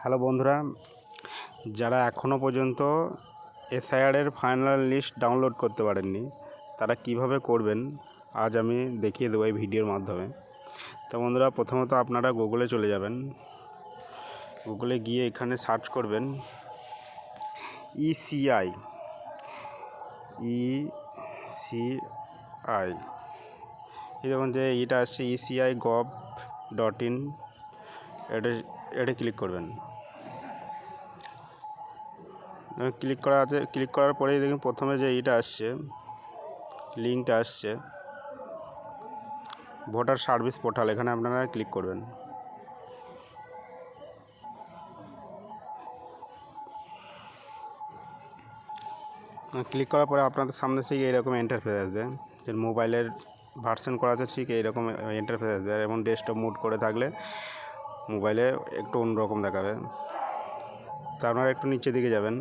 Hello বন্ধুরা, যারা এখনও পর্যন্ত এসআইআরের ফাইনাল লিস্ট ডাউনলোড করতে পারেননি তারা কিভাবে করবেন আজ আমি দেখিয়ে দেবো এই ভিডিওর মাধ্যমে। তো বন্ধুরা, প্রথমত আপনারা গুগলে চলে যাবেন। গুগলে গিয়ে এখানে সার্চ করবেন ইসিআই। এই দেখুন যে এটা আসছে eci.gov.in। এটা ক্লিক করবেন। ক্লিক করার পরেই দেখুন প্রথমে যে এটা আসছে, লিঙ্কটা আসছে ভোটার সার্ভিস পোর্টাল, এখানে আপনারা ক্লিক করবেন। ক্লিক করার পরে আপনাদের সামনে থেকে এরকম ইন্টারফেস আসবে। যে মোবাইলের ভার্সন করা আছে ঠিক এইরকম ইন্টারফেস আসবে, এবং ডেস্কটপ মোড করে থাকলে মোবাইলে একটু অন্যরকম দেখাবে। তা আপনারা একটু নিচের দিকে যাবেন।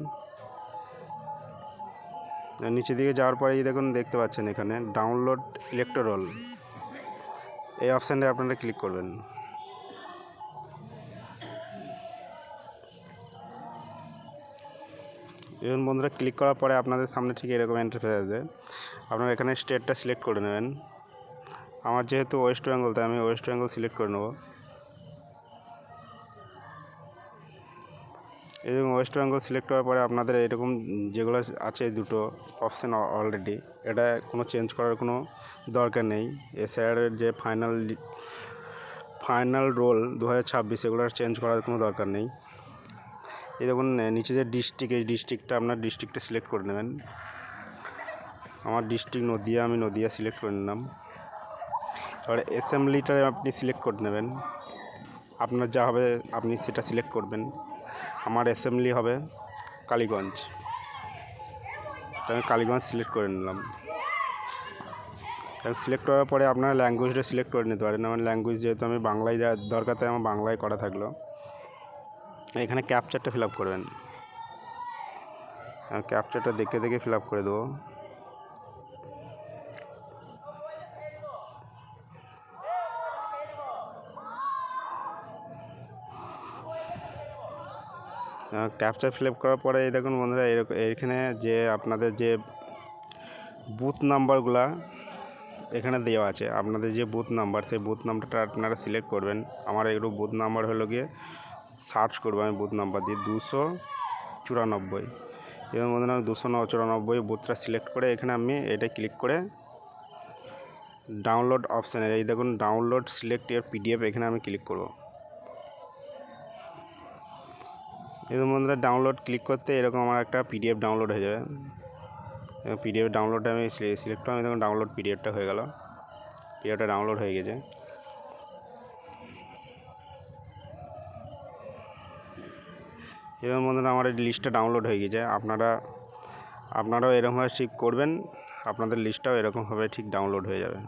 নিচের দিকে যাওয়ার পরেই দেখতে পাচ্ছেন এখানে ডাউনলোড ইলেক্টোরাল, এই অপশানটা আপনারা ক্লিক করবেন। এবং বন্ধুরা, ক্লিক করার পরে আপনাদের সামনে ঠিক এরকম ইন্টারফেস আসবে। আপনারা এখানে স্টেটটা সিলেক্ট করে নেবেন। আমার যেহেতু ওয়েস্ট বেঙ্গল, তাই আমি ওয়েস্ট বেঙ্গল সিলেক্ট করে নেব। এবং ওয়েস্ট বেঙ্গল সিলেক্ট করার পরে আপনাদের এরকম যেগুলো আছে দুটো অপশান অলরেডি, এটা কোনো চেঞ্জ করার কোনো দরকার নেই। এসআইআরের যে ফাইনাল রোল 2026 এগুলো চেঞ্জ করার কোনো দরকার নেই। এই দেখুন নিচে যে ডিস্ট্রিক্ট, এই ডিস্ট্রিক্টটা আপনার ডিস্ট্রিক্টটা সিলেক্ট করে নেবেন। আমার ডিস্ট্রিক্ট নদিয়া, আমি নদিয়া সিলেক্ট করে নিলাম। এবারে অ্যাসেম্বলিটা আপনি সিলেক্ট করে নেবেন। আপনার যা হবে আপনি সেটা সিলেক্ট করবেন। আমার অ্যাসেম্বলি হবে কালীগঞ্জ, আমি কালীগঞ্জ সিলেক্ট করে নিলাম। সিলেক্ট করার পরে আপনারা ল্যাঙ্গুয়েজটা সিলেক্ট করে নিতে পারেন। আমার ল্যাঙ্গুয়েজ যেহেতু আমি বাংলায় দরকার, তাই আমার বাংলায় করা থাকলো। এখানে ক্যাপচারটা ফিল আপ করবেন। ক্যাপচারটা দেখে ফিল আপ করে দেবো। ক্যাপচার ফিল আপ করার পরে এই দেখুন বন্ধুরা, এখানে যে আপনাদের যে বুথ নাম্বারগুলা এখানে দেওয়া আছে, আপনাদের যে বুথ নাম্বার, সেই বুথ নাম্বারটা আপনারা সিলেক্ট করবেন। আমার এগুলো বুথ নাম্বার হলো গিয়ে, সার্চ করবো আমি বুথ নাম্বার দিয়ে 294। এবং বন্ধুরা, আমি 294 বুথটা সিলেক্ট করে এখানে আমি এটা ক্লিক করে ডাউনলোড অপশানে, এই দেখুন ডাউনলোড সিলেক্ট ইয়ার পিডিএফ, এখানে আমি ক্লিক করব। এবং বন্ধুরা, ডাউনলোড ক্লিক করতে এরকম আমার একটা পিডিএফ ডাউনলোড হয়ে যাবে। পিডিএফ ডাউনলোডটা আমি সিলেক্ট করলাম। দেখুন ডাউনলোড পিডিএফটা হয়ে গেল, পিডিএফটা ডাউনলোড হয়ে গেছে। এবং বন্ধুরা, আমার এই লিস্টটা ডাউনলোড হয়ে গেছে। আপনারাও এরকমভাবে ঠিক করবেন, আপনাদের লিস্টটাও এরকমভাবে ঠিক ডাউনলোড হয়ে যাবে।